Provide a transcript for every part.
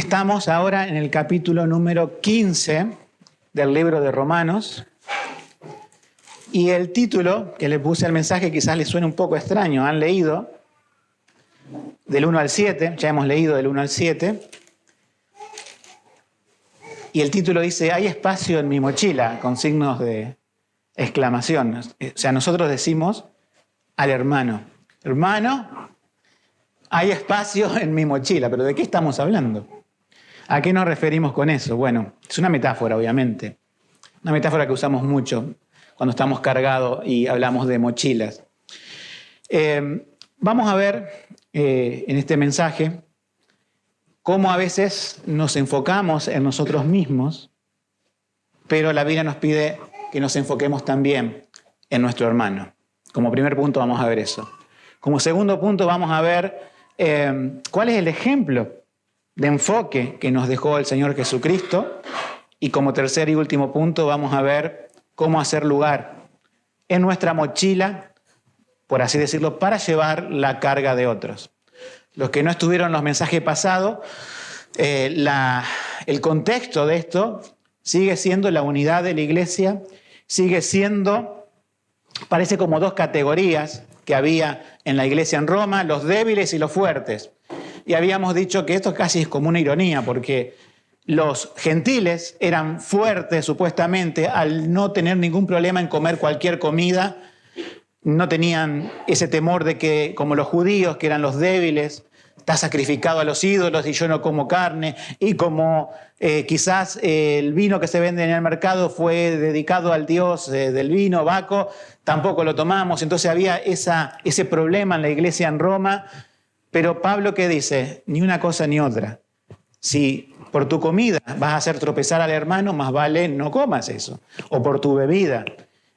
Estamos ahora en el capítulo número 15 del libro de Romanos y el título que le puse al mensaje quizás les suene un poco extraño. Han leído del 1 al 7, ya hemos leído del 1 al 7 y el título dice: hay espacio en mi mochila, con signos de exclamación. O sea, nosotros decimos al hermano: hermano, hay espacio en mi mochila. ¿Pero de qué estamos hablando? ¿A qué nos referimos con eso? Bueno, es una metáfora, obviamente. Una metáfora que usamos mucho cuando estamos cargados y hablamos de mochilas. Vamos a ver en este mensaje cómo a veces nos enfocamos en nosotros mismos, pero la Biblia nos pide que nos enfoquemos también en nuestro hermano. Como primer punto vamos a ver eso. Como segundo punto vamos a ver cuál es el ejemplo de enfoque que nos dejó el Señor Jesucristo. Y como tercer y último punto vamos a ver cómo hacer lugar en nuestra mochila, por así decirlo, para llevar la carga de otros. Los que no estuvieron en los mensajes pasados, el contexto de esto sigue siendo la unidad de la iglesia, sigue siendo, parece como dos categorías que había en la iglesia en Roma: los débiles y los fuertes. Y habíamos dicho que esto casi es como una ironía, porque los gentiles eran fuertes supuestamente al no tener ningún problema en comer cualquier comida. No tenían ese temor de que, como los judíos, que eran los débiles, está sacrificado a los ídolos y yo no como carne. Y como quizás el vino que se vende en el mercado fue dedicado al dios del vino, Baco, tampoco lo tomamos. Entonces había ese problema en la iglesia en Roma. Pero Pablo, ¿qué dice? Ni una cosa ni otra. Si por tu comida vas a hacer tropezar al hermano, más vale no comas eso. O por tu bebida.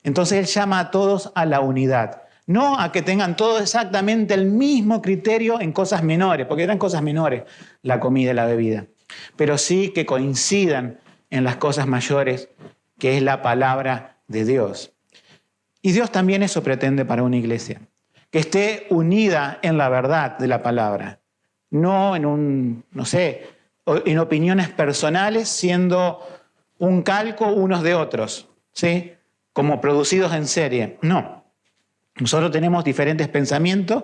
Entonces él llama a todos a la unidad. No a que tengan todos exactamente el mismo criterio en cosas menores, porque eran cosas menores la comida y la bebida. Pero sí que coincidan en las cosas mayores, que es la palabra de Dios. Y Dios también eso pretende para una iglesia: que esté unida en la verdad de la palabra, no en en opiniones personales, siendo un calco unos de otros, ¿sí? Como producidos en serie. No. Nosotros tenemos diferentes pensamientos,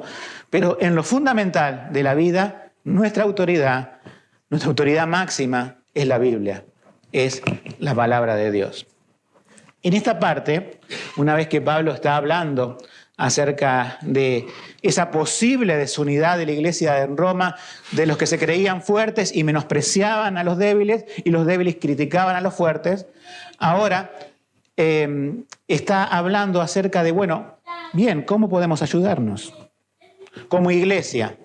pero en lo fundamental de la vida, nuestra autoridad máxima es la Biblia, es la palabra de Dios. En esta parte, una vez que Pablo está hablando acerca de esa posible desunidad de la iglesia en Roma, de los que se creían fuertes y menospreciaban a los débiles, y los débiles criticaban a los fuertes, ahora está hablando acerca de, bien, ¿cómo podemos ayudarnos? Como iglesia,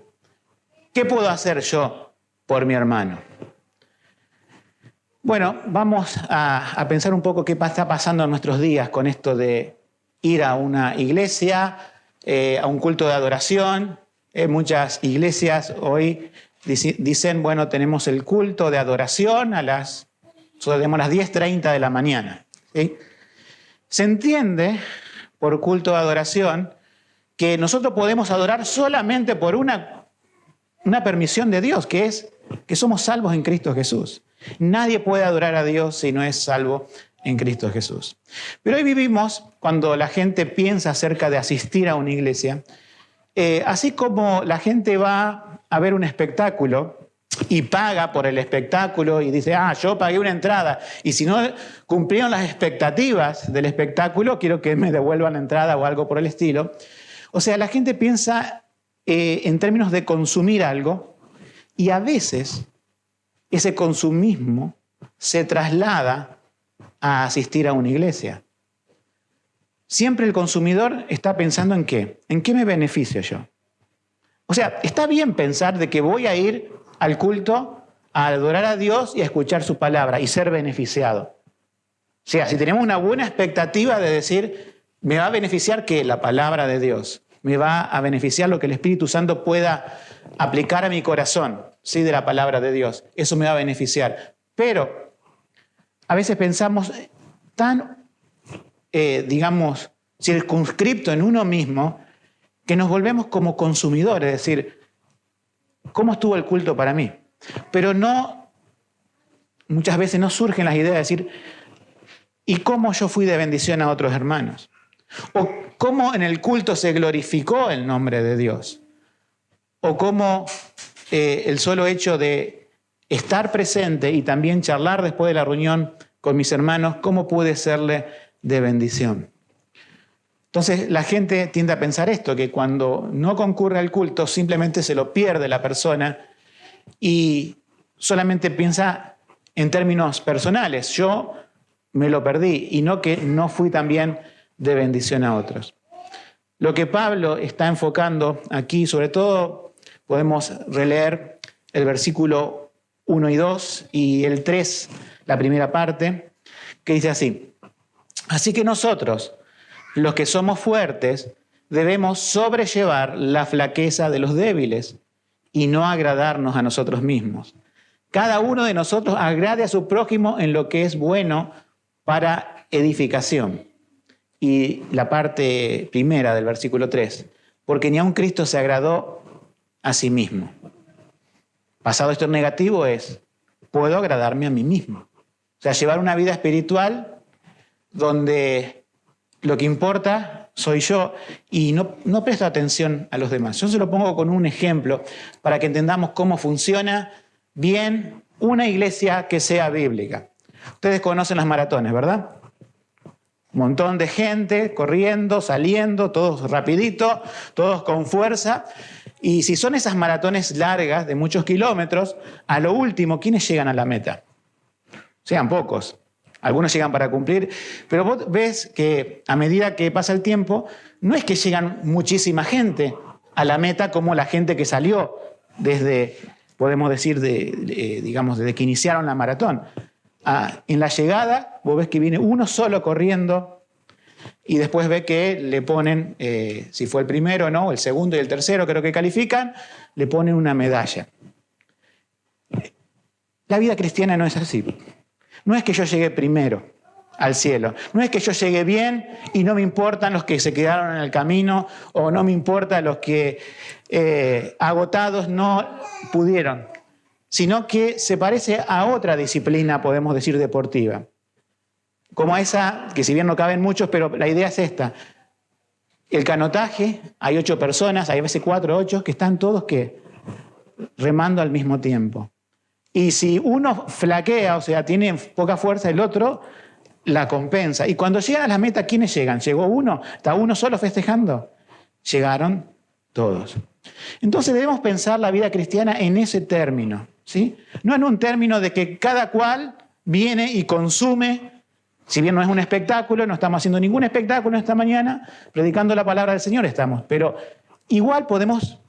¿qué puedo hacer yo por mi hermano? Bueno, vamos a pensar un poco qué está pasando en nuestros días con esto de ir a una iglesia, a un culto de adoración. Muchas iglesias hoy dicen, tenemos el culto de adoración a las 10:30 de la mañana. ¿Sí? Se entiende por culto de adoración que nosotros podemos adorar solamente por una permisión de Dios, que es que somos salvos en Cristo Jesús. Nadie puede adorar a Dios si no es salvo en Cristo Jesús. Pero hoy vivimos, cuando la gente piensa acerca de asistir a una iglesia, así como la gente va a ver un espectáculo y paga por el espectáculo y dice, yo pagué una entrada y si no cumplieron las expectativas del espectáculo, quiero que me devuelvan la entrada o algo por el estilo. O sea, la gente piensa en términos de consumir algo, y a veces ese consumismo se traslada a asistir a una iglesia. Siempre el consumidor está pensando en qué me beneficio yo. O sea, está bien pensar de que voy a ir al culto a adorar a Dios y a escuchar su palabra y ser beneficiado. O sea, si tenemos una buena expectativa de decir, me va a beneficiar ¿qué? La palabra de Dios. Me va a beneficiar lo que el Espíritu Santo pueda aplicar a mi corazón, ¿sí? De la palabra de Dios. Eso me va a beneficiar. Pero a veces pensamos tan, circunscripto en uno mismo, que nos volvemos como consumidores, es decir, ¿cómo estuvo el culto para mí? Pero no muchas veces nos surgen las ideas de decir, ¿y cómo yo fui de bendición a otros hermanos? ¿O cómo en el culto se glorificó el nombre de Dios? ¿O cómo el solo hecho de estar presente y también charlar después de la reunión con mis hermanos, cómo pude serle de bendición? Entonces la gente tiende a pensar esto, que cuando no concurre al culto simplemente se lo pierde la persona y solamente piensa en términos personales. Yo me lo perdí y no que no fui también de bendición a otros. Lo que Pablo está enfocando aquí, sobre todo podemos releer el versículo 1 y 2 y el 3, la primera parte, que dice así: así que nosotros, los que somos fuertes, debemos sobrellevar la flaqueza de los débiles y no agradarnos a nosotros mismos. Cada uno de nosotros agrade a su prójimo en lo que es bueno para edificación. Y la parte primera del versículo 3, porque ni aun Cristo se agradó a sí mismo. Pasado esto en negativo es, puedo agradarme a mí mismo. O sea, llevar una vida espiritual donde lo que importa soy yo y no presto atención a los demás. Yo se lo pongo con un ejemplo para que entendamos cómo funciona bien una iglesia que sea bíblica. Ustedes conocen las maratones, ¿verdad? Un montón de gente corriendo, saliendo, todos rapidito, todos con fuerza. Y si son esas maratones largas de muchos kilómetros, a lo último, ¿quiénes llegan a la meta? Sean pocos. Algunos llegan para cumplir, pero vos ves que a medida que pasa el tiempo, no es que llegan muchísima gente a la meta como la gente que salió desde, podemos decir, digamos, desde que iniciaron la maratón. En la llegada, vos ves que viene uno solo corriendo y después ves que le ponen, si fue el primero o no, el segundo y el tercero creo que califican, le ponen una medalla. La vida cristiana no es así. No es que yo llegue primero al cielo, no es que yo llegue bien y no me importan los que se quedaron en el camino o no me importan los que agotados no pudieron, sino que se parece a otra disciplina, podemos decir, deportiva. Como esa, que si bien no caben muchos, pero la idea es esta. El canotaje, hay 8 personas, hay a veces 4 o 8, que están todos ¿qué? Remando al mismo tiempo. Y si uno flaquea, o sea, tiene poca fuerza, el otro la compensa. Y cuando llegan a la meta, ¿quiénes llegan? ¿Llegó uno? ¿Está uno solo festejando? Llegaron todos. Entonces debemos pensar la vida cristiana en ese término, ¿sí? No en un término de que cada cual viene y consume, si bien no es un espectáculo, no estamos haciendo ningún espectáculo esta mañana, predicando la palabra del Señor estamos, pero igual podemos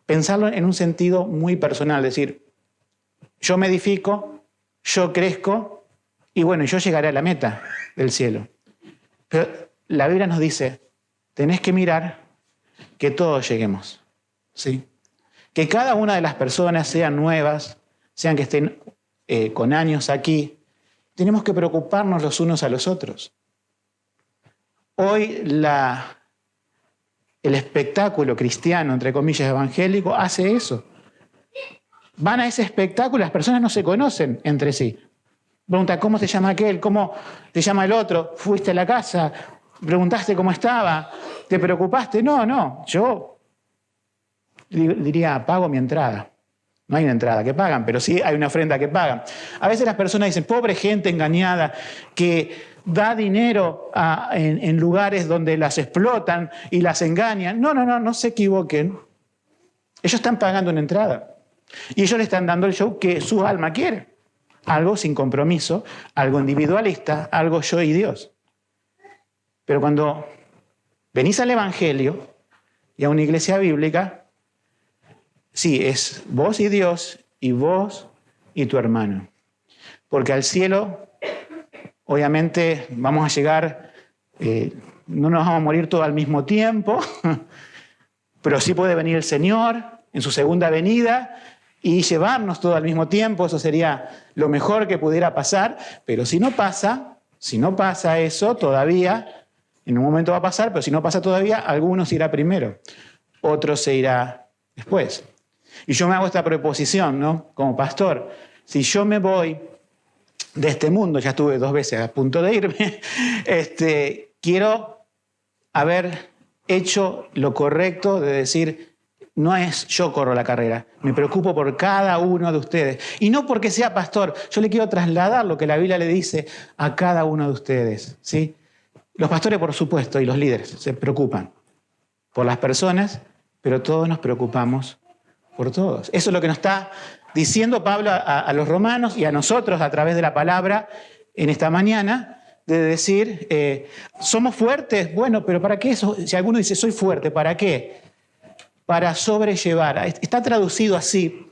pensarlo en un sentido muy personal, es decir, yo me edifico, yo crezco y bueno, yo llegaré a la meta del cielo. Pero la Biblia nos dice, tenés que mirar que todos lleguemos, ¿sí? Que cada una de las personas sean nuevas, sean que estén con años aquí. Tenemos que preocuparnos los unos a los otros. Hoy el espectáculo cristiano, entre comillas, evangélico, hace eso. Van a ese espectáculo, las personas no se conocen entre sí. Pregunta, ¿cómo se llama aquel? ¿Cómo te llama el otro? ¿Fuiste a la casa? ¿Preguntaste cómo estaba? ¿Te preocupaste? No, yo diría, pago mi entrada. No hay una entrada que pagan, pero sí hay una ofrenda que pagan. A veces las personas dicen, pobre gente engañada que da dinero en lugares donde las explotan y las engañan. No se equivoquen. Ellos están pagando una entrada. Y ellos le están dando el show que su alma quiere. Algo sin compromiso, algo individualista, algo yo y Dios. Pero cuando venís al Evangelio y a una iglesia bíblica, sí, es vos y Dios y vos y tu hermano. Porque al cielo, obviamente, vamos a llegar, no nos vamos a morir todos al mismo tiempo, pero sí puede venir el Señor en su segunda venida y llevarnos todo al mismo tiempo. Eso sería lo mejor que pudiera pasar, pero si no pasa eso todavía, en un momento va a pasar, pero si no pasa todavía, algunos irá primero, otros se irá después. Y yo me hago esta proposición, ¿no? Como pastor, si yo me voy de este mundo, ya estuve 2 veces a punto de irme, quiero haber hecho lo correcto de decir, no es yo corro la carrera, me preocupo por cada uno de ustedes. Y no porque sea pastor, yo le quiero trasladar lo que la Biblia le dice a cada uno de ustedes, ¿sí? Los pastores, por supuesto, y los líderes se preocupan por las personas, pero todos nos preocupamos por todos. Eso es lo que nos está diciendo Pablo a los romanos y a nosotros a través de la palabra en esta mañana, de decir, ¿somos fuertes? Bueno, pero ¿para qué eso? Si alguno dice, soy fuerte, ¿para qué? Para sobrellevar. Está traducido así.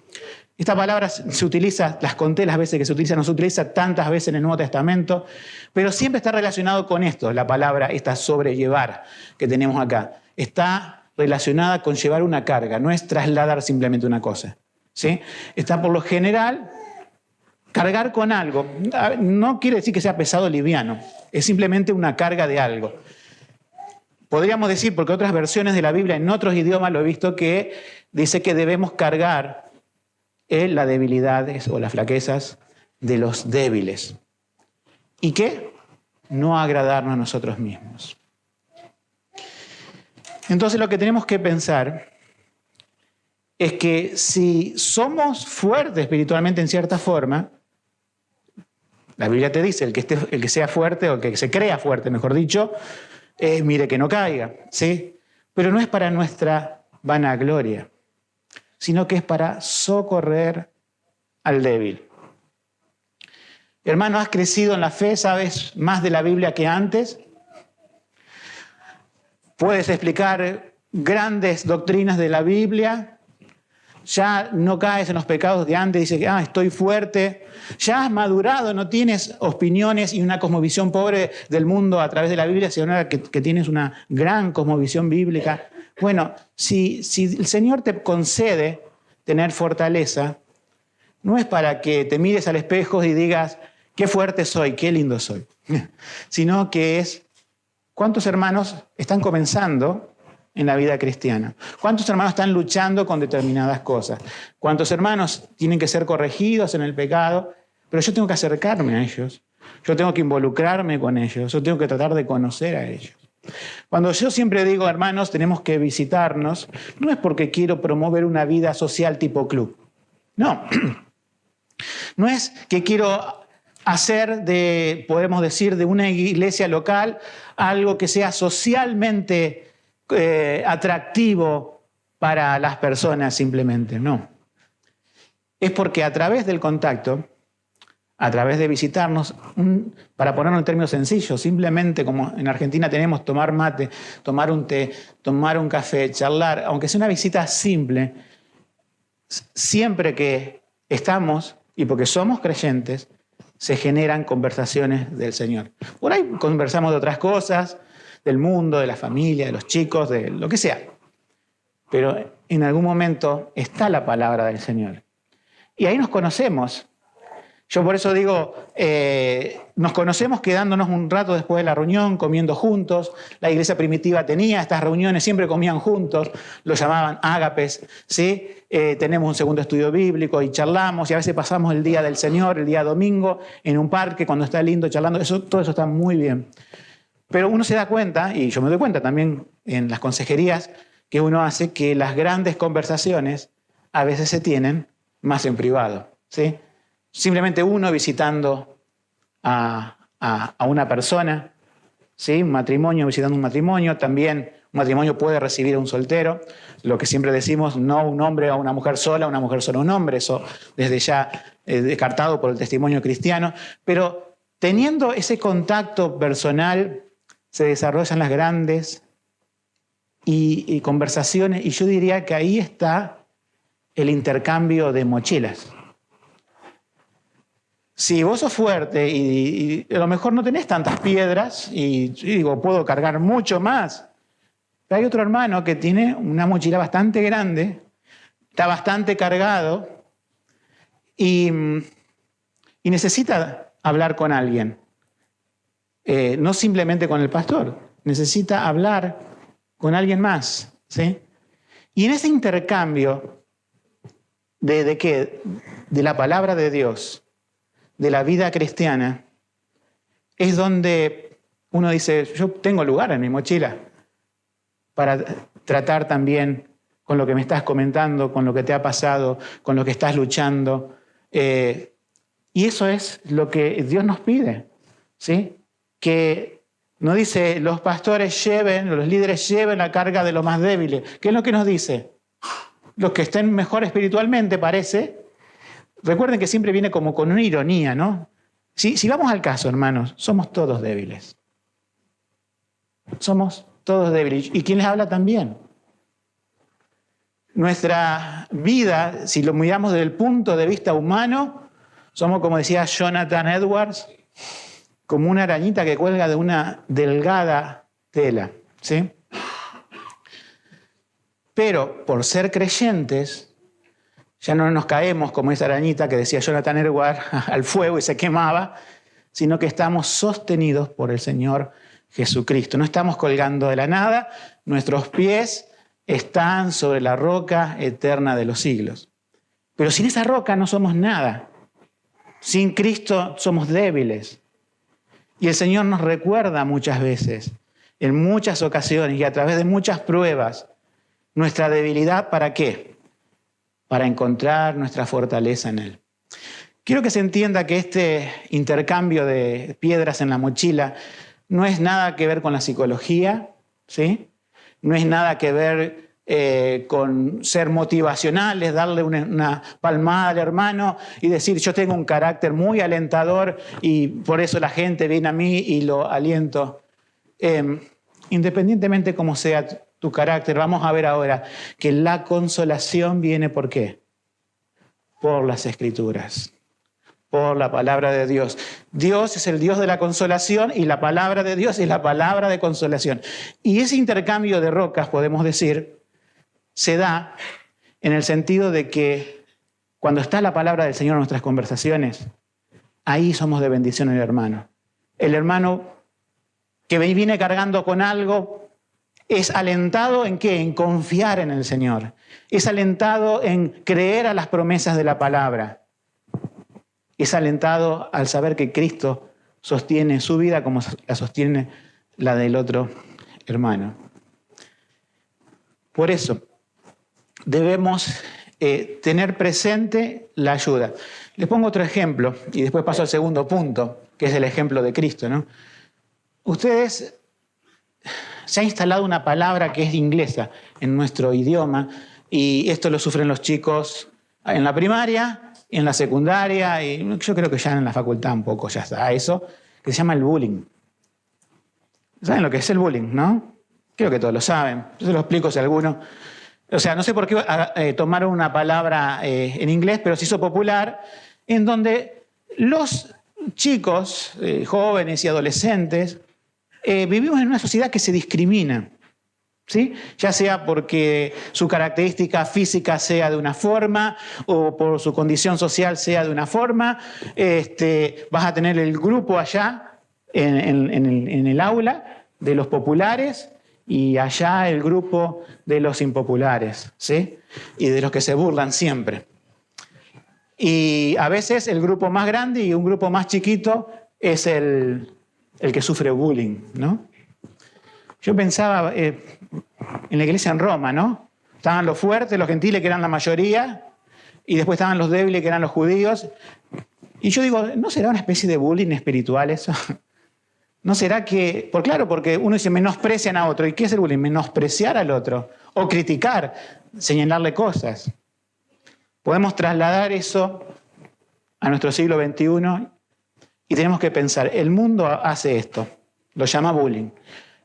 Esta palabra se utiliza, las conté las veces que se utiliza, no se utiliza tantas veces en el Nuevo Testamento, pero siempre está relacionado con esto, la palabra, esta sobrellevar que tenemos acá. Está relacionada con llevar una carga, no es trasladar simplemente una cosa, ¿sí? Está por lo general, cargar con algo. No quiere decir que sea pesado o liviano, es simplemente una carga de algo. Podríamos decir, porque otras versiones de la Biblia en otros idiomas lo he visto, que dice que debemos cargar las debilidades o las flaquezas de los débiles. ¿Y qué? No agradarnos a nosotros mismos. Entonces lo que tenemos que pensar es que si somos fuertes espiritualmente en cierta forma, la Biblia te dice, el que sea fuerte o el que se crea fuerte, mejor dicho, mire que no caiga, ¿sí? Pero no es para nuestra vanagloria, sino que es para socorrer al débil. Hermano, ¿has crecido en la fe? ¿Sabes más de la Biblia que antes? ¿Puedes explicar grandes doctrinas de la Biblia? Ya no caes en los pecados de antes, dices, estoy fuerte. Ya has madurado, no tienes opiniones y una cosmovisión pobre del mundo a través de la Biblia, sino que tienes una gran cosmovisión bíblica. Bueno, si el Señor te concede tener fortaleza, no es para que te mires al espejo y digas, qué fuerte soy, qué lindo soy, sino que es, ¿cuántos hermanos están comenzando en la vida cristiana? ¿Cuántos hermanos están luchando con determinadas cosas? ¿Cuántos hermanos tienen que ser corregidos en el pecado? Pero yo tengo que acercarme a ellos, yo tengo que involucrarme con ellos, yo tengo que tratar de conocer a ellos. Cuando yo siempre digo, hermanos, tenemos que visitarnos, no es porque quiero promover una vida social tipo club. No, no es que quiero hacer podemos decir, de una iglesia local algo que sea socialmente atractivo para las personas simplemente, no. Es porque a través del contacto, a través de visitarnos, para ponerlo en términos sencillos, simplemente como en Argentina tenemos tomar mate, tomar un té, tomar un café, charlar, aunque sea una visita simple, siempre que estamos, y porque somos creyentes, se generan conversaciones del Señor. Por ahí conversamos de otras cosas, del mundo, de la familia, de los chicos, de lo que sea. Pero en algún momento está la palabra del Señor. Y ahí nos conocemos. Yo por eso digo, nos conocemos quedándonos un rato después de la reunión, comiendo juntos. La iglesia primitiva tenía estas reuniones, siempre comían juntos, lo llamaban ágapes, ¿sí? Tenemos un segundo estudio bíblico y charlamos, y a veces pasamos el día del Señor, el día domingo, en un parque cuando está lindo charlando. Todo eso está muy bien. Pero uno se da cuenta, y yo me doy cuenta también en las consejerías que uno hace, que las grandes conversaciones a veces se tienen más en privado, ¿sí? Simplemente uno visitando a una persona, ¿sí? Un matrimonio visitando un matrimonio. También un matrimonio puede recibir a un soltero. Lo que siempre decimos, no un hombre a una mujer sola a un hombre. Eso desde ya descartado por el testimonio cristiano. Pero teniendo ese contacto personal se desarrollan las grandes y conversaciones. Y yo diría que ahí está el intercambio de mochilas. Si vos sos fuerte y a lo mejor no tenés tantas piedras y digo, puedo cargar mucho más, pero hay otro hermano que tiene una mochila bastante grande, está bastante cargado y necesita hablar con alguien, no simplemente con el pastor, necesita hablar con alguien más, ¿sí? Y en ese intercambio ¿de qué? De la palabra de Dios, de la vida cristiana es donde uno dice, yo tengo lugar en mi mochila para tratar también con lo que me estás comentando, con lo que te ha pasado, con lo que estás luchando. Y eso es lo que Dios nos pide, ¿sí? Que no dice los pastores lleven, los líderes lleven la carga de los más débiles. ¿Qué es lo que nos dice? Los que estén mejor espiritualmente, parece. Recuerden que siempre viene como con una ironía, ¿no? Si vamos al caso, hermanos, somos todos débiles. Somos todos débiles. ¿Y quién les habla también? Nuestra vida, si lo miramos desde el punto de vista humano, somos, como decía Jonathan Edwards, como una arañita que cuelga de una delgada tela, ¿sí? Pero por ser creyentes, ya no nos caemos como esa arañita que decía Jonathan Edwards al fuego y se quemaba, sino que estamos sostenidos por el Señor Jesucristo. No estamos colgando de la nada, nuestros pies están sobre la roca eterna de los siglos. Pero sin esa roca no somos nada. Sin Cristo somos débiles. Y el Señor nos recuerda muchas veces, en muchas ocasiones y a través de muchas pruebas, nuestra debilidad, ¿para qué? Para encontrar nuestra fortaleza en Él. Quiero que se entienda que este intercambio de piedras en la mochila no es nada que ver con la psicología, ¿sí? No es nada que ver con ser motivacionales, darle una palmada al hermano y decir yo tengo un carácter muy alentador y por eso la gente viene a mí y lo aliento. Independientemente cómo sea tu carácter, vamos a ver ahora que la consolación viene ¿por qué? Por las Escrituras, por la palabra de Dios. Dios es el Dios de la consolación y la palabra de Dios es la palabra de consolación. Y ese intercambio de rocas, podemos decir, se da en el sentido de que cuando está la palabra del Señor en nuestras conversaciones, ahí somos de bendición el hermano. El hermano que viene cargando con algo es alentado ¿en qué? En confiar en el Señor. Es alentado en creer a las promesas de la palabra. Es alentado al saber que Cristo sostiene su vida como la sostiene la del otro hermano. Por eso debemos tener presente la ayuda. Les pongo otro ejemplo y después paso al segundo punto, que es el ejemplo de Cristo, ¿no? Ustedes, se ha instalado una palabra que es inglesa en nuestro idioma y esto lo sufren los chicos en la primaria, en la secundaria y yo creo que ya en la facultad un poco ya está eso, que se llama el bullying. ¿Saben lo que es el bullying, no? Creo que todos lo saben. Yo se lo explico si alguno... O sea, no sé por qué tomaron una palabra en inglés, pero se hizo popular, en donde los chicos, jóvenes y adolescentes, vivimos en una sociedad que se discrimina, ¿sí? Ya sea porque su característica física sea de una forma o por su condición social sea de una forma. Vas a tener el grupo allá en el aula de los populares y allá el grupo de los impopulares, ¿sí? Y de los que se burlan siempre. Y a veces el grupo más grande y un grupo más chiquito es el que sufre bullying, ¿no? Yo pensaba en la iglesia en Roma, ¿no? Estaban los fuertes, los gentiles, que eran la mayoría, y después estaban los débiles, que eran los judíos. Y yo digo, ¿no será una especie de bullying espiritual eso? ¿No será que...? Porque uno dice, menosprecian a otro. ¿Y qué es el bullying? Menospreciar al otro. O criticar, señalarle cosas. Podemos trasladar eso a nuestro siglo XXI y tenemos que pensar, el mundo hace esto, lo llama bullying.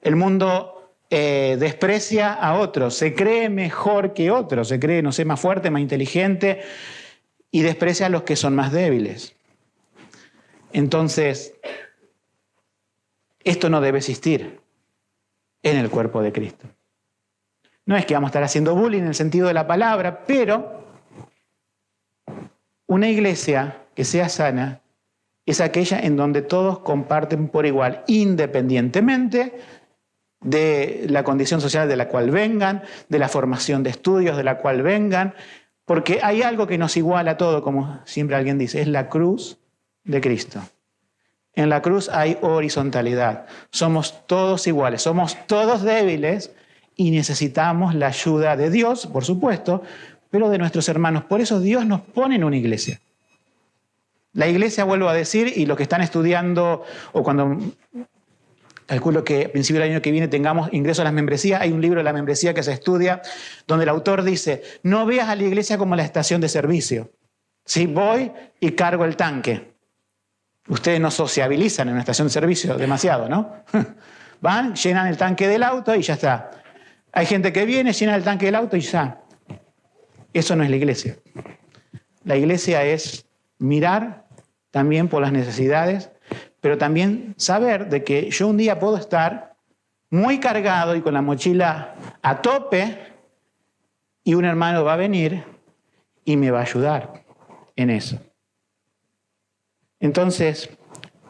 El mundo desprecia a otros, se cree mejor que otros, se cree, no sé, más fuerte, más inteligente y desprecia a los que son más débiles. Entonces, esto no debe existir en el cuerpo de Cristo. No es que vamos a estar haciendo bullying en el sentido de la palabra, pero una iglesia que sea sana es aquella en donde todos comparten por igual, independientemente de la condición social de la cual vengan, de la formación de estudios de la cual vengan, porque hay algo que nos iguala a todo, como siempre alguien dice, es la cruz de Cristo. En la cruz hay horizontalidad. Somos todos iguales, somos todos débiles y necesitamos la ayuda de Dios, por supuesto, pero de nuestros hermanos. Por eso Dios nos pone en una iglesia. La iglesia, vuelvo a decir, y los que están estudiando, o cuando calculo que a principio del año que viene tengamos ingreso a las membresías, hay un libro de la membresía que se estudia, donde el autor dice, no veas a la iglesia como la estación de servicio. Si voy y cargo el tanque. Ustedes no sociabilizan en una estación de servicio demasiado, ¿no? Van, llenan el tanque del auto y ya está. Hay gente que viene, llena el tanque del auto y ya. Eso no es la iglesia. La iglesia es mirar también por las necesidades, pero también saber de que yo un día puedo estar muy cargado y con la mochila a tope y un hermano va a venir y me va a ayudar en eso. Entonces,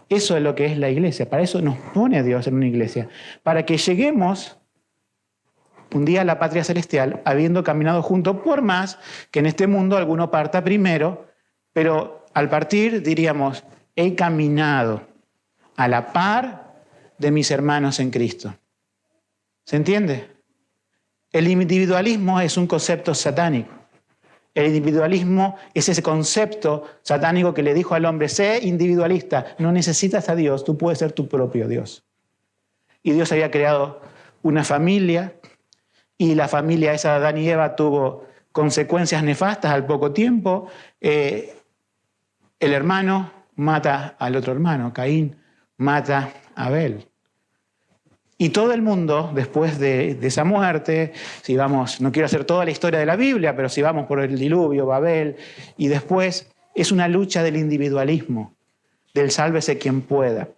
eso es lo que es la iglesia. Para eso nos pone Dios en una iglesia. Para que lleguemos un día a la patria celestial habiendo caminado juntos, por más que en este mundo alguno parta primero, pero al partir diríamos, he caminado a la par de mis hermanos en Cristo. ¿Se entiende? El individualismo es un concepto satánico. El individualismo es ese concepto satánico que le dijo al hombre, sé individualista, no necesitas a Dios, tú puedes ser tu propio Dios. Y Dios había creado una familia, y la familia esa de Adán y Eva tuvo consecuencias nefastas al poco tiempo. El hermano mata al otro hermano, Caín mata a Abel. Y todo el mundo, después de esa muerte, si vamos, no quiero hacer toda la historia de la Biblia, pero si vamos por el diluvio, Babel, y después es una lucha del individualismo, del sálvese quien pueda.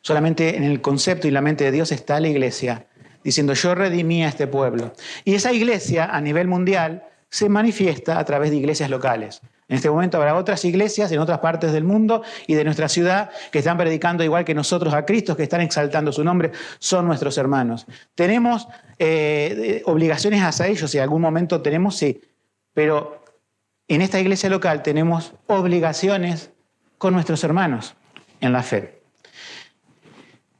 Solamente en el concepto y la mente de Dios está la iglesia, diciendo yo redimí a este pueblo. Y esa iglesia a nivel mundial se manifiesta a través de iglesias locales. En este momento habrá otras iglesias en otras partes del mundo y de nuestra ciudad que están predicando igual que nosotros a Cristo, que están exaltando su nombre, son nuestros hermanos. ¿Tenemos obligaciones hacia ellos? Si en algún momento tenemos, sí. Pero en esta iglesia local tenemos obligaciones con nuestros hermanos en la fe.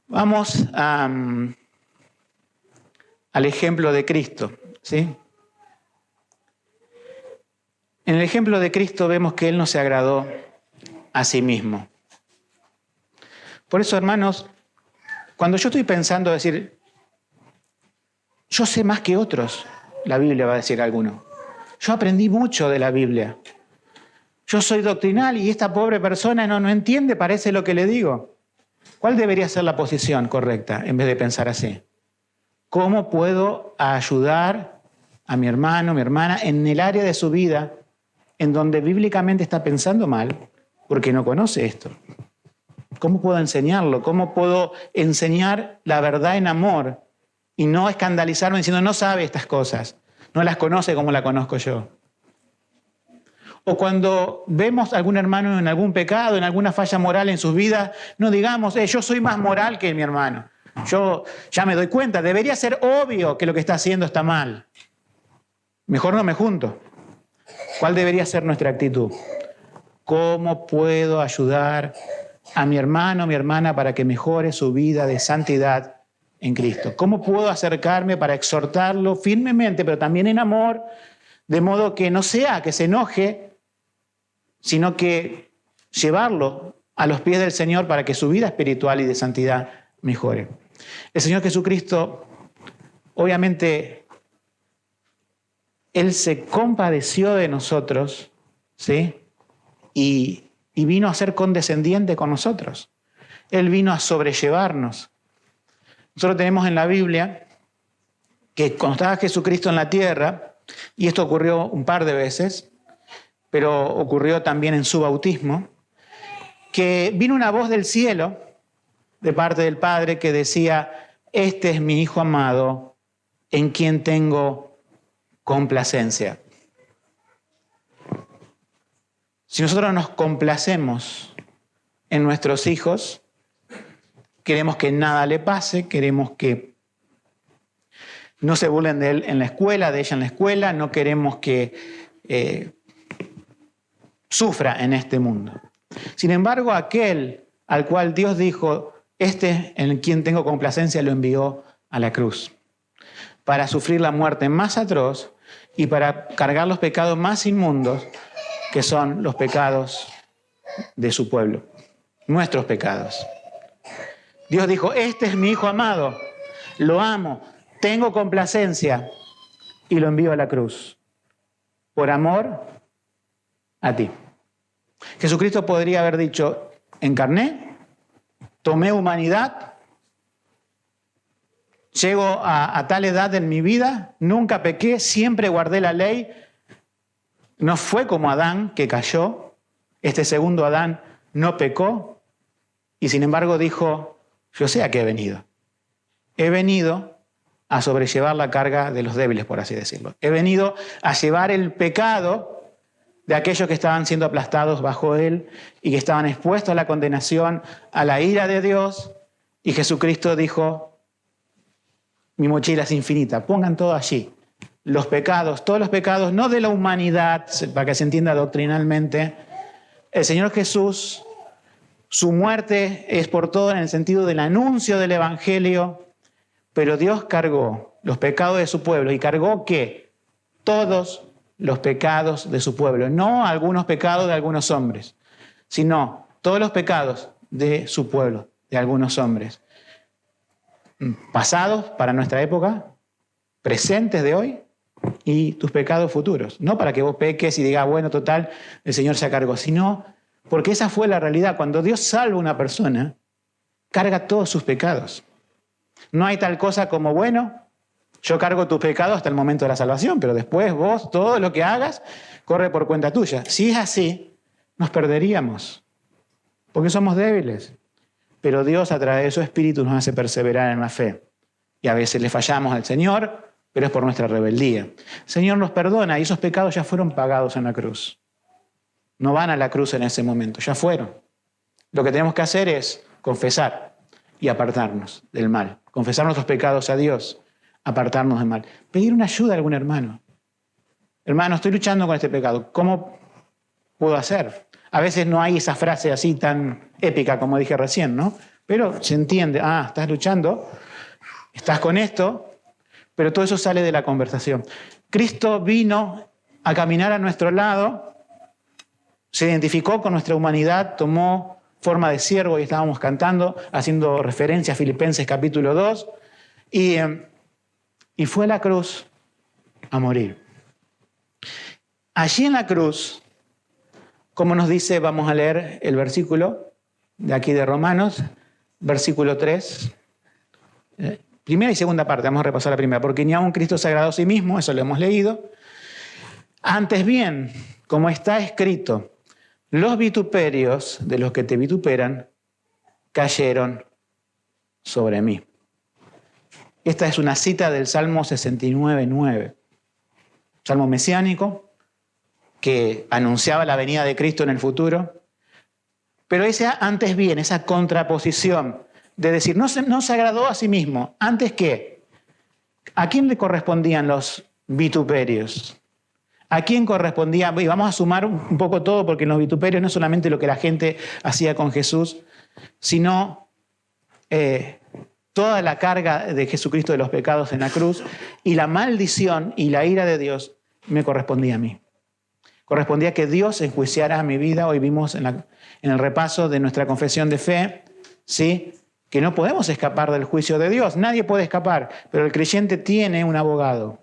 Vamos al ejemplo de Cristo, ¿sí? En el ejemplo de Cristo vemos que Él no se agradó a sí mismo. Por eso, hermanos, cuando yo estoy pensando decir, yo sé más que otros, la Biblia va a decir alguno. Yo aprendí mucho de la Biblia. Yo soy doctrinal y esta pobre persona no entiende, parece lo que le digo. ¿Cuál debería ser la posición correcta en vez de pensar así? ¿Cómo puedo ayudar a mi hermano, mi hermana, en el área de su vida en donde bíblicamente está pensando mal porque no conoce esto? ¿Cómo puedo enseñarlo? ¿Cómo puedo enseñar la verdad en amor y no escandalizarme diciendo no sabe estas cosas, no las conoce como la conozco yo? O cuando vemos a algún hermano en algún pecado, en alguna falla moral en sus vidas, no digamos, yo soy más moral que mi hermano. Yo ya me doy cuenta, debería ser obvio que lo que está haciendo está mal. Mejor no me junto. ¿Cuál debería ser nuestra actitud? ¿Cómo puedo ayudar a mi hermano, mi hermana, para que mejore su vida de santidad en Cristo? ¿Cómo puedo acercarme para exhortarlo firmemente, pero también en amor, de modo que no sea que se enoje, sino que llevarlo a los pies del Señor para que su vida espiritual y de santidad mejore? El Señor Jesucristo, obviamente, Él se compadeció de nosotros, ¿sí? Y vino a ser condescendiente con nosotros. Él vino a sobrellevarnos. Nosotros tenemos en la Biblia que cuando estaba Jesucristo en la tierra, y esto ocurrió un par de veces, pero ocurrió también en su bautismo, que vino una voz del cielo de parte del Padre que decía, este es mi Hijo amado, en quien tengo complacencia. Si nosotros nos complacemos en nuestros hijos, queremos que nada le pase, queremos que no se burlen de él en la escuela, de ella en la escuela, no queremos que sufra en este mundo. Sin embargo, aquel al cual Dios dijo, este en quien tengo complacencia, lo envió a la cruz para sufrir la muerte más atroz y para cargar los pecados más inmundos, que son los pecados de su pueblo, nuestros pecados. Dios dijo, este es mi Hijo amado, lo amo, tengo complacencia, y lo envío a la cruz, por amor a ti. Jesucristo podría haber dicho, encarné, tomé humanidad, llego a tal edad en mi vida, nunca pequé, siempre guardé la ley. No fue como Adán que cayó, este segundo Adán no pecó, y sin embargo dijo, yo sé a qué he venido. He venido a sobrellevar la carga de los débiles, por así decirlo. He venido a llevar el pecado de aquellos que estaban siendo aplastados bajo él y que estaban expuestos a la condenación, a la ira de Dios. Y Jesucristo dijo, mi mochila es infinita, pongan todo allí. Los pecados, todos los pecados, no de la humanidad, para que se entienda doctrinalmente. El Señor Jesús, su muerte es por todo en el sentido del anuncio del Evangelio, pero Dios cargó los pecados de su pueblo. ¿Y cargó qué? Todos los pecados de su pueblo. No algunos pecados de algunos hombres, sino todos los pecados de su pueblo, de algunos hombres. Pasados para nuestra época, presentes de hoy y tus pecados futuros. No para que vos peques y digas, bueno, total, el Señor se cargó, sino porque esa fue la realidad. Cuando Dios salva a una persona, carga todos sus pecados. No hay tal cosa como, bueno, yo cargo tus pecados hasta el momento de la salvación, pero después vos, todo lo que hagas, corre por cuenta tuya. Si es así, nos perderíamos, porque somos débiles. Pero Dios, a través de su Espíritu, nos hace perseverar en la fe. Y a veces le fallamos al Señor, pero es por nuestra rebeldía. El Señor nos perdona y esos pecados ya fueron pagados en la cruz. No van a la cruz en ese momento, ya fueron. Lo que tenemos que hacer es confesar y apartarnos del mal. Confesar nuestros pecados a Dios, apartarnos del mal. Pedir una ayuda a algún hermano. Hermano, estoy luchando con este pecado. ¿Cómo puedo hacer? A veces no hay esa frase así tan épica como dije recién, ¿no? Pero se entiende, estás luchando, estás con esto, pero todo eso sale de la conversación. Cristo vino a caminar a nuestro lado, se identificó con nuestra humanidad, tomó forma de siervo y estábamos cantando, haciendo referencia a Filipenses capítulo 2, y fue a la cruz a morir. Allí en la cruz, como nos dice, vamos a leer el versículo de aquí de Romanos, versículo 3, primera y segunda parte, vamos a repasar la primera, porque ni aun Cristo se agradó a sí mismo, eso lo hemos leído. Antes bien, como está escrito, los vituperios de los que te vituperan cayeron sobre mí. Esta es una cita del Salmo 69:9, salmo mesiánico que anunciaba la venida de Cristo en el futuro. Pero ese antes bien, esa contraposición de decir, no se agradó a sí mismo. ¿Antes qué? ¿A quién le correspondían los vituperios? ¿A quién correspondía? Y vamos a sumar un poco todo, porque en los vituperios no es solamente lo que la gente hacía con Jesús, sino toda la carga de Jesucristo de los pecados en la cruz, y la maldición y la ira de Dios me correspondía a mí. Correspondía que Dios enjuiciara mi vida. Hoy vimos en el repaso de nuestra confesión de fe, ¿sí?, que no podemos escapar del juicio de Dios. Nadie puede escapar, pero el creyente tiene un abogado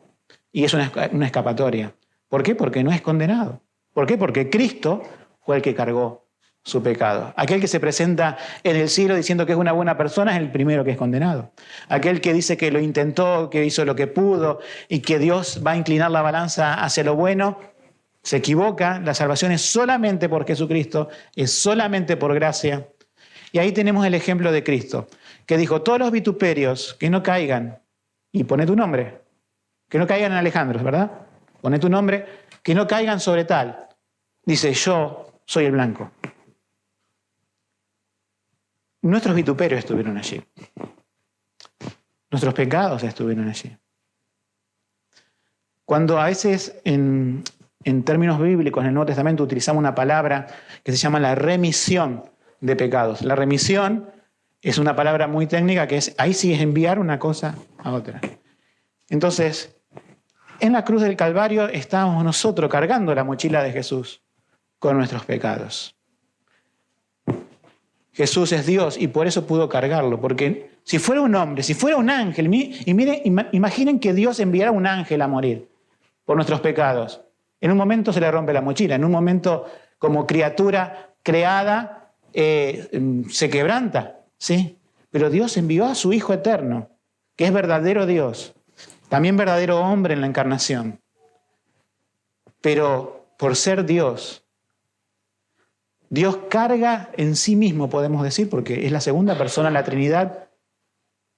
y es una escapatoria. ¿Por qué? Porque no es condenado. ¿Por qué? Porque Cristo fue el que cargó su pecado. Aquel que se presenta en el cielo diciendo que es una buena persona es el primero que es condenado. Aquel que dice que lo intentó, que hizo lo que pudo y que Dios va a inclinar la balanza hacia lo bueno, se equivoca. La salvación es solamente por Jesucristo, es solamente por gracia. Y ahí tenemos el ejemplo de Cristo, que dijo, todos los vituperios que no caigan, y pone tu nombre, que no caigan en Alejandro, ¿verdad? Pone tu nombre, que no caigan sobre tal. Dice, yo soy el blanco. Nuestros vituperios estuvieron allí. Nuestros pecados estuvieron allí. Cuando a veces en en términos bíblicos, en el Nuevo Testamento, utilizamos una palabra que se llama la remisión de pecados. La remisión es una palabra muy técnica que ahí sí es enviar una cosa a otra. Entonces, en la cruz del Calvario estábamos nosotros cargando la mochila de Jesús con nuestros pecados. Jesús es Dios y por eso pudo cargarlo, porque si fuera un hombre, si fuera un ángel, y miren, imaginen que Dios enviara un ángel a morir por nuestros pecados. En un momento se le rompe la mochila, en un momento como criatura creada se quebranta, ¿sí? Pero Dios envió a su Hijo eterno, que es verdadero Dios, también verdadero hombre en la encarnación. Pero por ser Dios, Dios carga en sí mismo, podemos decir, porque es la segunda persona de la Trinidad,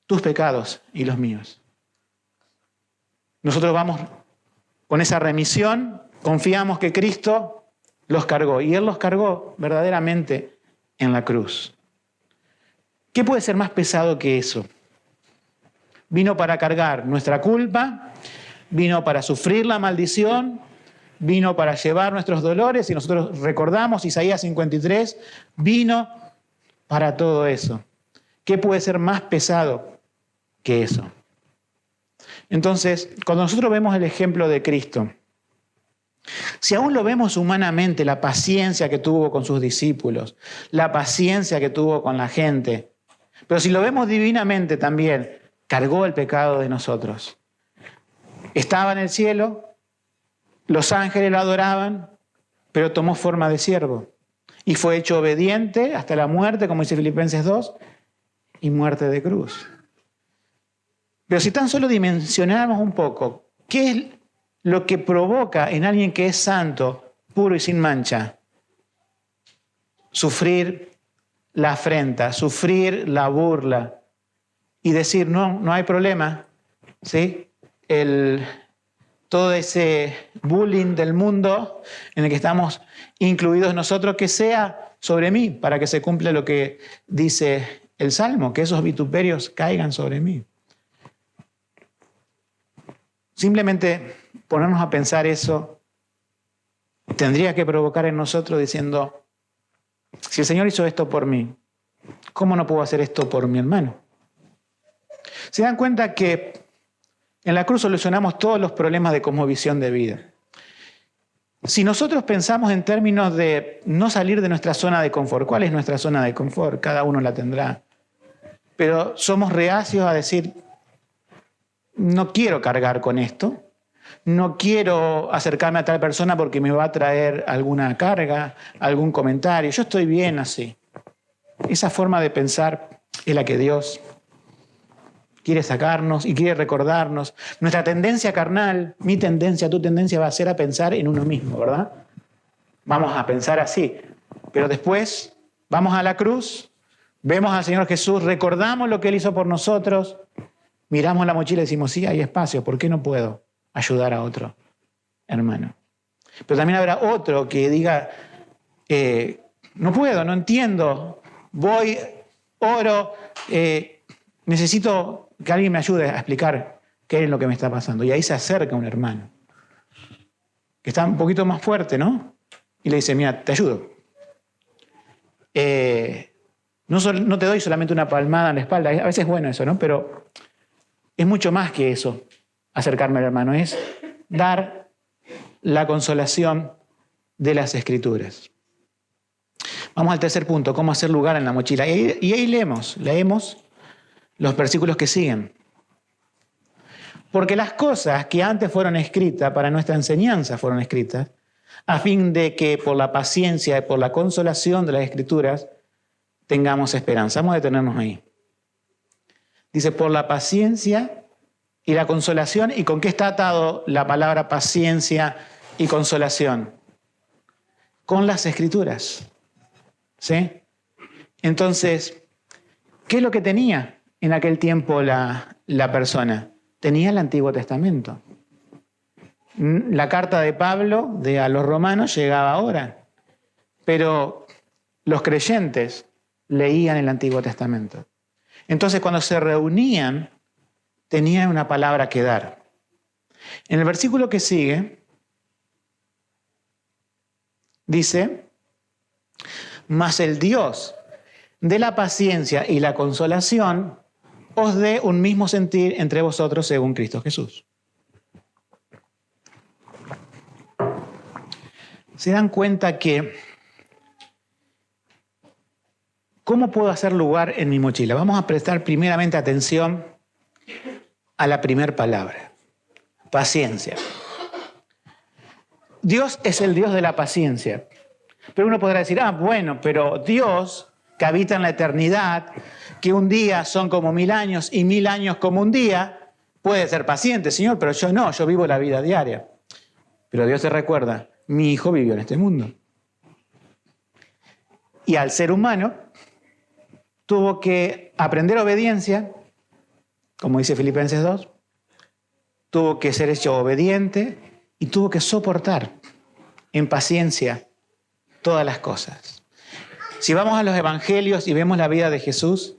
tus pecados y los míos. Nosotros vamos con esa remisión, confiamos que Cristo los cargó, y Él los cargó verdaderamente en la cruz. ¿Qué puede ser más pesado que eso? Vino para cargar nuestra culpa, vino para sufrir la maldición, vino para llevar nuestros dolores, y nosotros recordamos Isaías 53, vino para todo eso. ¿Qué puede ser más pesado que eso? Entonces, cuando nosotros vemos el ejemplo de Cristo, si aún lo vemos humanamente, la paciencia que tuvo con sus discípulos, la paciencia que tuvo con la gente, pero si lo vemos divinamente también, cargó el pecado de nosotros. Estaba en el cielo, los ángeles lo adoraban, pero tomó forma de siervo y fue hecho obediente hasta la muerte, como dice Filipenses 2, y muerte de cruz. Pero si tan solo dimensionáramos un poco, ¿qué es lo que provoca en alguien que es santo, puro y sin mancha? Sufrir la afrenta, sufrir la burla y decir, no hay problema, ¿sí? Todo ese bullying del mundo en el que estamos incluidos nosotros, que sea sobre mí, para que se cumpla lo que dice el Salmo, que esos vituperios caigan sobre mí. Simplemente ponernos a pensar eso tendría que provocar en nosotros diciendo, si el Señor hizo esto por mí, ¿cómo no puedo hacer esto por mi hermano? Se dan cuenta que en la cruz solucionamos todos los problemas de cosmovisión de vida. Si nosotros pensamos en términos de no salir de nuestra zona de confort, ¿cuál es nuestra zona de confort? Cada uno la tendrá. Pero somos reacios a decir, no quiero cargar con esto, no quiero acercarme a tal persona porque me va a traer alguna carga, algún comentario, yo estoy bien así. Esa forma de pensar es la que Dios quiere sacarnos y quiere recordarnos. Nuestra tendencia carnal, mi tendencia, tu tendencia va a ser a pensar en uno mismo, ¿verdad? Vamos a pensar así. Pero después vamos a la cruz, vemos al Señor Jesús, recordamos lo que Él hizo por nosotros, miramos la mochila y decimos, sí, hay espacio, ¿por qué no puedo ayudar a otro hermano? Pero también habrá otro que diga, no puedo, no entiendo, voy, oro, necesito que alguien me ayude a explicar qué es lo que me está pasando. Y ahí se acerca un hermano, que está un poquito más fuerte, ¿no? Y le dice, mira, te ayudo. No te doy solamente una palmada en la espalda, a veces es bueno eso, ¿no? Pero es mucho más que eso, acercarme al hermano, es dar la consolación de las Escrituras. Vamos al tercer punto, cómo hacer lugar en la mochila. Y ahí leemos los versículos que siguen. Porque las cosas que antes fueron escritas para nuestra enseñanza fueron escritas, a fin de que por la paciencia y por la consolación de las Escrituras tengamos esperanza. Vamos a detenernos ahí. Dice, por la paciencia y la consolación. ¿Y con qué está atado la palabra paciencia y consolación? Con las Escrituras. ¿Sí? Entonces, ¿qué es lo que tenía en aquel tiempo la persona? Tenía el Antiguo Testamento. La carta de Pablo a los romanos llegaba ahora, pero los creyentes leían el Antiguo Testamento. Entonces, cuando se reunían, tenían una palabra que dar. En el versículo que sigue, dice, mas el Dios de la paciencia y la consolación os dé un mismo sentir entre vosotros según Cristo Jesús. ¿Se dan cuenta que cómo puedo hacer lugar en mi mochila? Vamos a prestar primeramente atención a la primera palabra, paciencia. Dios es el Dios de la paciencia. Pero uno podrá decir, bueno, pero Dios, que habita en la eternidad, que un día son como 1000 años y 1000 años como un día, puede ser paciente, Señor, pero yo no, yo vivo la vida diaria. Pero Dios te recuerda, mi hijo vivió en este mundo. Y al ser humano tuvo que aprender obediencia, como dice Filipenses 2, tuvo que ser hecho obediente y tuvo que soportar en paciencia todas las cosas. Si vamos a los evangelios y vemos la vida de Jesús,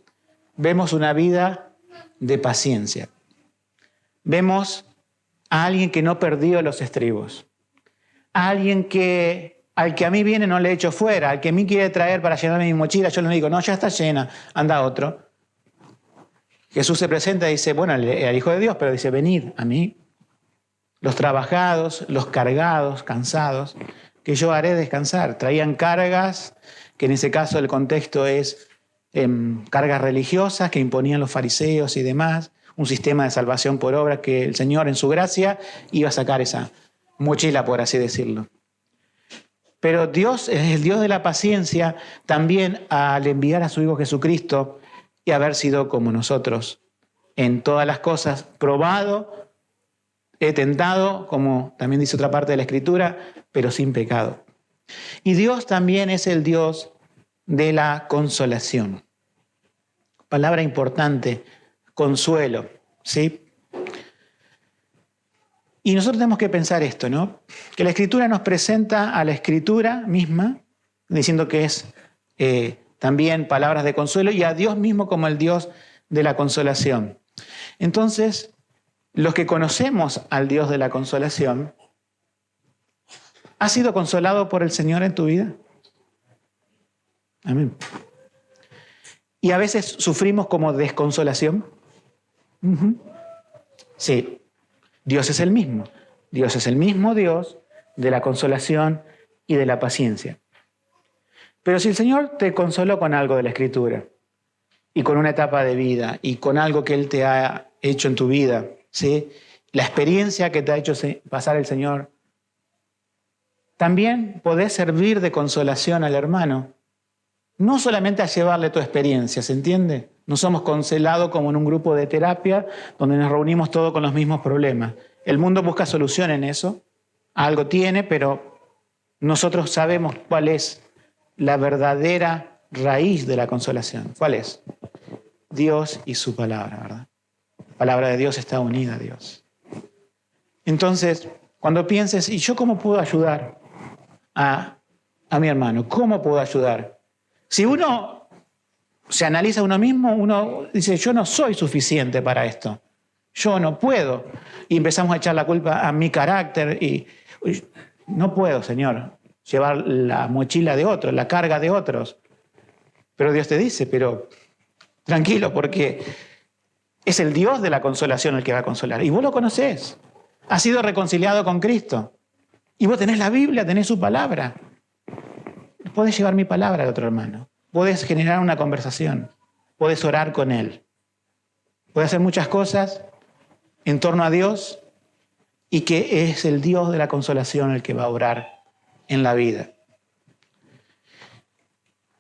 vemos una vida de paciencia. Vemos a alguien que no perdió los estribos, a alguien al que a mí viene no le echo fuera, al que a mí quiere traer para llenarme mi mochila, yo le digo, no, ya está llena, anda otro. Jesús se presenta y dice, bueno, al Hijo de Dios, pero dice, venid a mí, los trabajados, los cargados, cansados, que yo haré descansar. Traían cargas, que en ese caso el contexto es cargas religiosas que imponían los fariseos y demás, un sistema de salvación por obra que el Señor en su gracia iba a sacar esa mochila, por así decirlo. Pero Dios es el Dios de la paciencia también al enviar a su Hijo Jesucristo y haber sido como nosotros en todas las cosas, probado, tentado, como también dice otra parte de la Escritura, pero sin pecado. Y Dios también es el Dios de la consolación. Palabra importante, consuelo, ¿sí? Y nosotros tenemos que pensar esto, ¿no? Que la Escritura nos presenta a la Escritura misma, diciendo que es también palabras de consuelo, y a Dios mismo como el Dios de la consolación. Entonces, los que conocemos al Dios de la consolación, ¿has sido consolado por el Señor en tu vida? Amén. Y a veces sufrimos como desconsolación. Sí, Dios es el mismo. Dios es el mismo Dios de la consolación y de la paciencia. Pero si el Señor te consoló con algo de la Escritura, y con una etapa de vida, y con algo que Él te ha hecho en tu vida, ¿sí? La experiencia que te ha hecho pasar el Señor, también podés servir de consolación al hermano. No solamente a llevarle tu experiencia, ¿se entiende? No somos consolados como en un grupo de terapia donde nos reunimos todos con los mismos problemas. El mundo busca solución en eso, algo tiene, pero nosotros sabemos cuál es la verdadera raíz de la consolación. ¿Cuál es? Dios y su palabra, ¿verdad? La palabra de Dios está unida a Dios. Entonces, cuando pienses, ¿y yo cómo puedo ayudar a mi hermano? ¿Cómo puedo ayudar? Si uno se analiza a uno mismo, uno dice, yo no soy suficiente para esto. Yo no puedo. Y empezamos a echar la culpa a mi carácter y no puedo, Señor, llevar la mochila de otros, la carga de otros. Pero Dios te dice, pero tranquilo, porque es el Dios de la consolación el que va a consolar. Y vos lo conocés. Has sido reconciliado con Cristo. Y vos tenés la Biblia, tenés su palabra. Podés llevar mi palabra al otro hermano. Podés generar una conversación. Podés orar con él. Podés hacer muchas cosas en torno a Dios y que es el Dios de la consolación el que va a orar en la vida.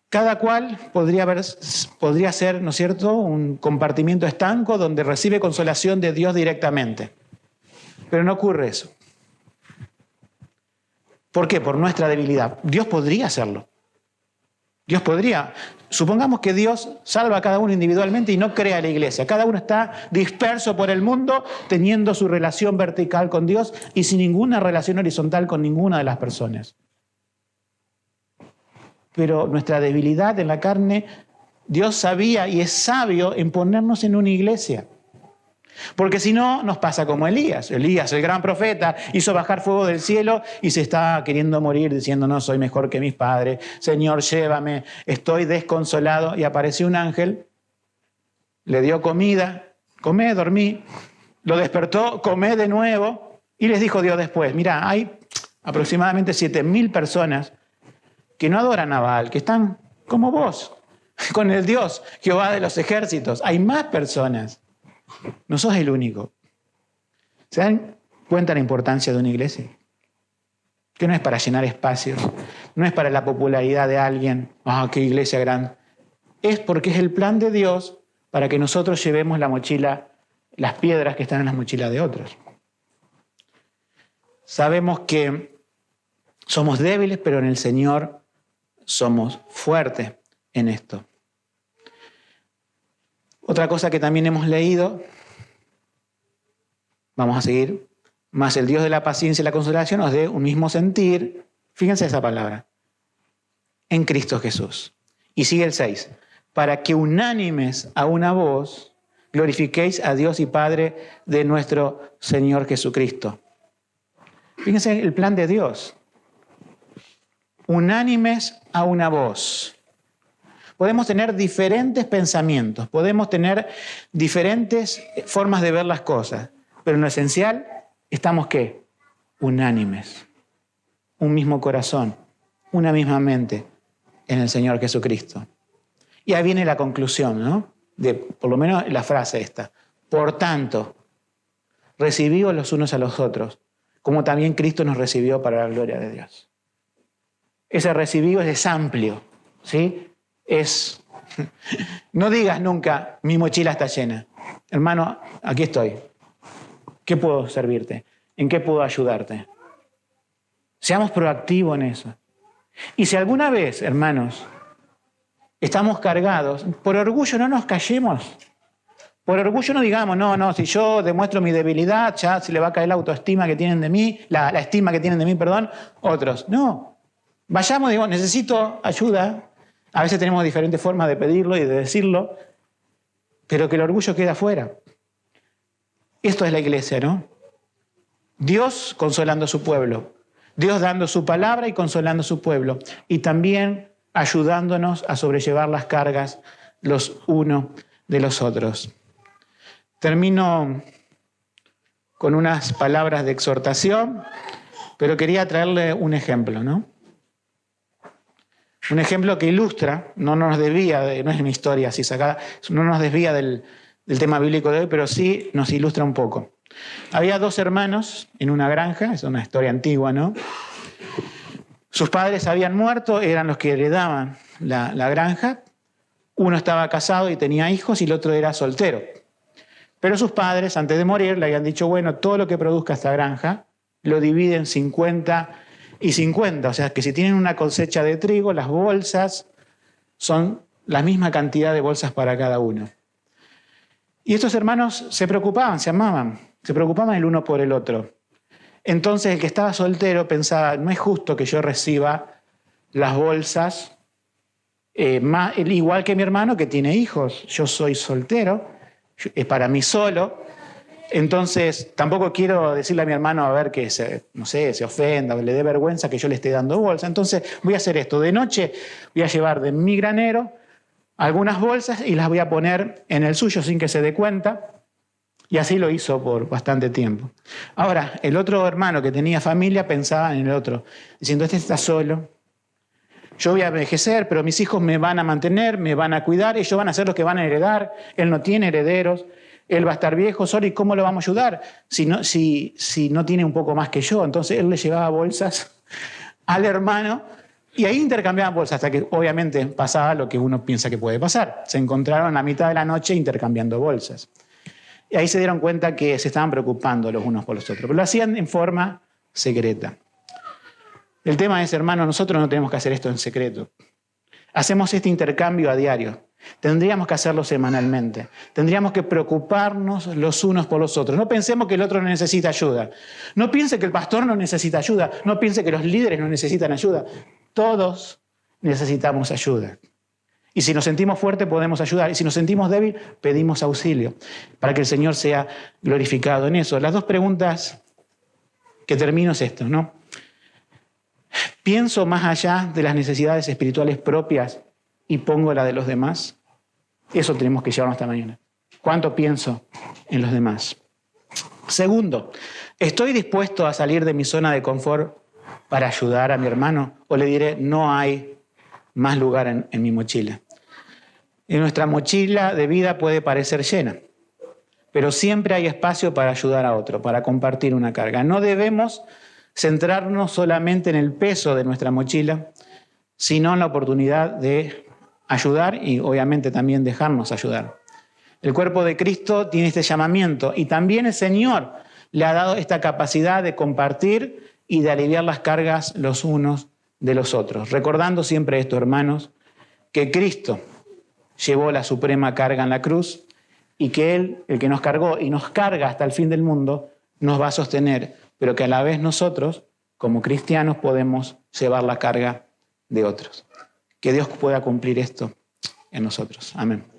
Cada cual podría ser, ¿no es cierto?, un compartimiento estanco donde recibe consolación de Dios directamente. Pero no ocurre eso. ¿Por qué? Por nuestra debilidad. Dios podría hacerlo. Dios podría. Supongamos que Dios salva a cada uno individualmente y no crea la iglesia. Cada uno está disperso por el mundo teniendo su relación vertical con Dios y sin ninguna relación horizontal con ninguna de las personas. Pero nuestra debilidad en la carne, Dios sabía y es sabio en ponernos en una iglesia. Porque si no, nos pasa como Elías. Elías, el gran profeta, hizo bajar fuego del cielo y se está queriendo morir diciendo, no, soy mejor que mis padres. Señor, llévame, estoy desconsolado. Y apareció un ángel, le dio comida, comé, dormí, lo despertó, comé de nuevo. Y les dijo Dios después, mira, hay aproximadamente 7.000 personas que no adoran a Baal, que están como vos, con el Dios, Jehová de los ejércitos. Hay más personas. No sos el único. ¿Se dan cuenta la importancia de una iglesia? Que no es para llenar espacios, no es para la popularidad de alguien. ¡Qué iglesia grande! Es porque es el plan de Dios para que nosotros llevemos la mochila, las piedras que están en las mochilas de otros. Sabemos que somos débiles, pero en el Señor somos fuertes en esto. Otra cosa que también hemos leído, vamos a seguir, más el Dios de la paciencia y la consolación os dé un mismo sentir, fíjense esa palabra, en Cristo Jesús. Y sigue el 6, para que unánimes a una voz glorifiquéis a Dios y Padre de nuestro Señor Jesucristo. Fíjense el plan de Dios. Unánimes a una voz. Podemos tener diferentes pensamientos, podemos tener diferentes formas de ver las cosas, pero en lo esencial estamos ¿qué? Unánimes. Un mismo corazón, una misma mente en el Señor Jesucristo. Y ahí viene la conclusión, ¿no? De por lo menos la frase esta. Por tanto, recibíos los unos a los otros, como también Cristo nos recibió para la gloria de Dios. Ese recibíos es amplio, ¿sí? No digas nunca, mi mochila está llena. Hermano, aquí estoy. ¿Qué puedo servirte? ¿En qué puedo ayudarte? Seamos proactivos en eso. Y si alguna vez, hermanos, estamos cargados, por orgullo no nos callemos. Por orgullo no digamos, no, si yo demuestro mi debilidad, ya se le va a caer la autoestima que tienen de mí, la estima que tienen de mí, otros. No. Vayamos, digo, necesito ayuda. A veces tenemos diferentes formas de pedirlo y de decirlo, pero que el orgullo quede afuera. Esto es la iglesia, ¿no? Dios consolando a su pueblo, Dios dando su palabra y consolando a su pueblo, y también ayudándonos a sobrellevar las cargas los unos de los otros. Termino con unas palabras de exhortación, pero quería traerle un ejemplo, ¿no? Un ejemplo que ilustra, no nos desvía, no es una historia así sacada, no nos desvía del tema bíblico de hoy, pero sí nos ilustra un poco. Había 2 hermanos en una granja, es una historia antigua, ¿no? Sus padres habían muerto, eran los que heredaban la granja. Uno estaba casado y tenía hijos y el otro era soltero. Pero sus padres, antes de morir, le habían dicho, bueno, todo lo que produzca esta granja lo dividen 50 y 50. O sea, que si tienen una cosecha de trigo, las bolsas son la misma cantidad de bolsas para cada uno. Y estos hermanos se preocupaban, se amaban, se preocupaban el uno por el otro. Entonces el que estaba soltero pensaba, no es justo que yo reciba las bolsas igual que mi hermano que tiene hijos. Yo soy soltero, es para mí solo. Entonces tampoco quiero decirle a mi hermano a ver que se ofenda o le dé vergüenza que yo le esté dando bolsa. Entonces voy a hacer esto. De noche voy a llevar de mi granero algunas bolsas y las voy a poner en el suyo sin que se dé cuenta. Y así lo hizo por bastante tiempo. Ahora, el otro hermano que tenía familia pensaba en el otro, diciendo, este está solo. Yo voy a envejecer, pero mis hijos me van a mantener, me van a cuidar, ellos van a ser los que van a heredar. Él no tiene herederos, él va a estar viejo solo, ¿y cómo lo vamos a ayudar si no tiene un poco más que yo? Entonces él le llevaba bolsas al hermano y ahí intercambiaban bolsas hasta que obviamente pasaba lo que uno piensa que puede pasar. Se encontraron a mitad de la noche intercambiando bolsas. Y ahí se dieron cuenta que se estaban preocupando los unos por los otros, pero lo hacían en forma secreta. El tema es, hermano, nosotros no tenemos que hacer esto en secreto. Hacemos este intercambio a diario. Tendríamos que hacerlo semanalmente. Tendríamos que preocuparnos los unos por los otros. No pensemos que el otro no necesita ayuda. No piense que el pastor no necesita ayuda. No piense que los líderes no necesitan ayuda. Todos necesitamos ayuda. Y si nos sentimos fuertes, podemos ayudar. Y si nos sentimos débil, pedimos auxilio para que el Señor sea glorificado en eso. Las dos preguntas que termino es esto, ¿no? ¿Pienso más allá de las necesidades espirituales propias y pongo la de los demás? Eso tenemos que llevarnos esta mañana. ¿Cuánto pienso en los demás? Segundo, ¿estoy dispuesto a salir de mi zona de confort para ayudar a mi hermano? ¿O le diré, no hay más lugar en mi mochila? En nuestra mochila de vida puede parecer llena, pero siempre hay espacio para ayudar a otro, para compartir una carga. No debemos centrarnos solamente en el peso de nuestra mochila, sino en la oportunidad de ayudar y obviamente también dejarnos ayudar. El cuerpo de Cristo tiene este llamamiento y también el Señor le ha dado esta capacidad de compartir y de aliviar las cargas los unos de los otros. Recordando siempre esto, hermanos, que Cristo llevó la suprema carga en la cruz y que Él, el que nos cargó y nos carga hasta el fin del mundo, nos va a sostener, pero que a la vez nosotros, como cristianos, podemos llevar la carga de otros. Que Dios pueda cumplir esto en nosotros. Amén.